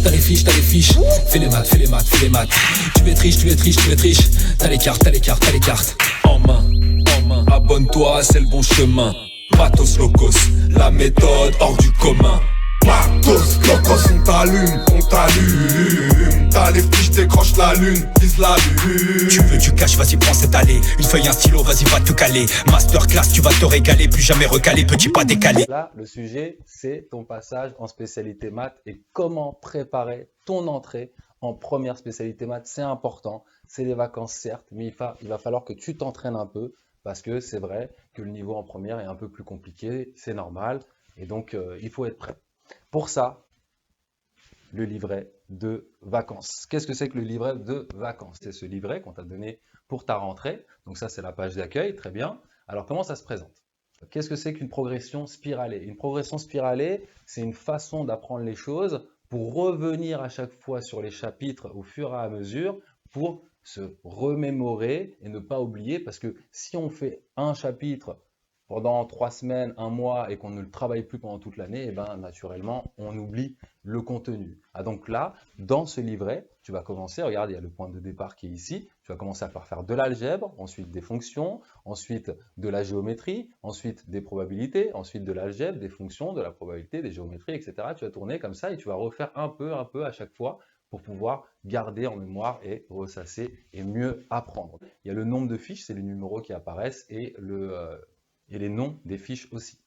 t'as les fiches, t'as les fiches. Fais les maths, fais les maths, fais les maths. Tu es triche, tu es triche, tu es triche. T'as les cartes, t'as les cartes, t'as les cartes. En main, abonne-toi, c'est le bon chemin. Matos locos, la méthode hors du commun. Matos, locos, on t'allume. T'as les fiches, décroche la lune, vise la lune. Tu veux du cash, vas-y prends cette allée. Une feuille, un stylo, vas-y va te caler. Masterclass, tu vas te régaler, plus jamais recaler, petit pas décalé. Là, le sujet, c'est ton passage en spécialité maths et comment préparer ton entrée en première spécialité maths. C'est important, c'est les vacances certes, mais il va falloir que tu t'entraînes un peu parce que c'est vrai que le niveau en première est un peu plus compliqué, c'est normal et donc il faut être prêt. Pour ça, le livret de vacances. Qu'est-ce que c'est que le livret de vacances? C'est ce livret qu'on t'a donné pour ta rentrée. Donc ça, c'est la page d'accueil, très bien. Alors, comment ça se présente? Qu'est-ce que c'est qu'une progression spiralée? Une progression spiralée, c'est une façon d'apprendre les choses pour revenir à chaque fois sur les chapitres au fur et à mesure pour se remémorer et ne pas oublier. Parce que si on fait un chapitre pendant 3 semaines, 1 mois et qu'on ne le travaille plus pendant toute l'année, et ben naturellement, on oublie le contenu. Ah, donc là, dans ce livret, tu vas commencer, regarde, il y a le point de départ qui est ici, tu vas commencer par faire de l'algèbre, ensuite des fonctions, ensuite de la géométrie, ensuite des probabilités, ensuite de l'algèbre, des fonctions, de la probabilité, des géométries, etc. Tu vas tourner comme ça et tu vas refaire un peu à chaque fois pour pouvoir garder en mémoire et ressasser et mieux apprendre. Il y a le nombre de fiches, c'est les numéros qui apparaissent et les noms des fiches aussi.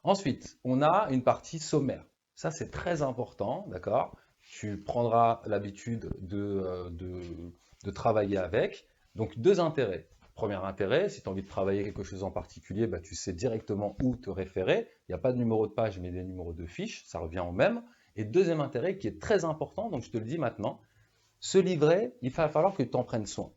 Ensuite, on a une partie sommaire. Ça, c'est très important, d'accord? Tu prendras l'habitude de travailler avec. Donc, 2 intérêts. Premier intérêt, si tu as envie de travailler quelque chose en particulier, bah, tu sais directement où te référer. Il n'y a pas de numéro de page, mais des numéros de fiches, ça revient au même. Et deuxième intérêt qui est très important, donc je te le dis maintenant, ce livret, il va falloir que tu en prennes soin.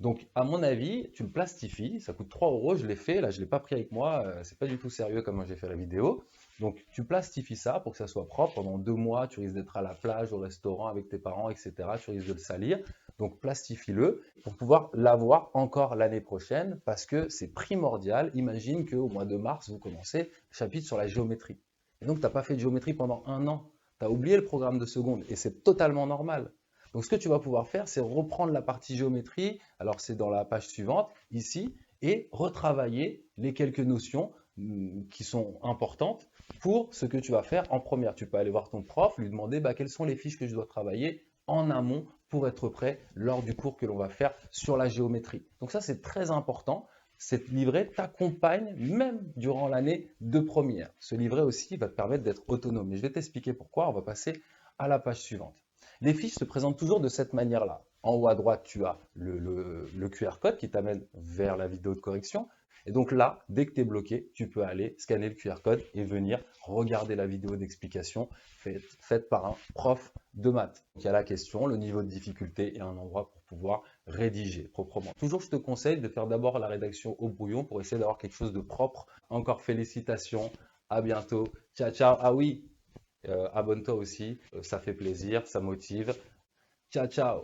Donc, à mon avis, tu le plastifies, ça coûte 3 €, je l'ai fait, là je ne l'ai pas pris avec moi, c'est pas du tout sérieux comme j'ai fait la vidéo. Donc, tu plastifies ça pour que ça soit propre. Pendant 2 mois, tu risques d'être à la plage, au restaurant avec tes parents, etc. Tu risques de le salir. Donc, plastifie-le pour pouvoir l'avoir encore l'année prochaine parce que c'est primordial. Imagine qu'au mois de mars, vous commencez le chapitre sur la géométrie. Et donc, tu n'as pas fait de géométrie pendant 1 an. Tu as oublié le programme de seconde et c'est totalement normal. Donc, ce que tu vas pouvoir faire, c'est reprendre la partie géométrie, alors c'est dans la page suivante, ici, et retravailler les quelques notions qui sont importantes pour ce que tu vas faire en première. Tu peux aller voir ton prof, lui demander quelles sont les fiches que je dois travailler en amont pour être prêt lors du cours que l'on va faire sur la géométrie. Donc ça, c'est très important. Cette livret t'accompagne même durant l'année de première. Ce livret aussi va te permettre d'être autonome. Mais je vais t'expliquer pourquoi. On va passer à la page suivante. Les fiches se présentent toujours de cette manière-là. En haut à droite, tu as le QR code qui t'amène vers la vidéo de correction. Et donc là, dès que tu es bloqué, tu peux aller scanner le QR code et venir regarder la vidéo d'explication faite par un prof de maths. Donc, il y a la question, le niveau de difficulté et un endroit pour pouvoir rédiger proprement. Toujours, je te conseille de faire d'abord la rédaction au brouillon pour essayer d'avoir quelque chose de propre. Encore félicitations, à bientôt. Ciao, ciao. Ah oui, abonne-toi aussi, ça fait plaisir, ça motive. Ciao, ciao!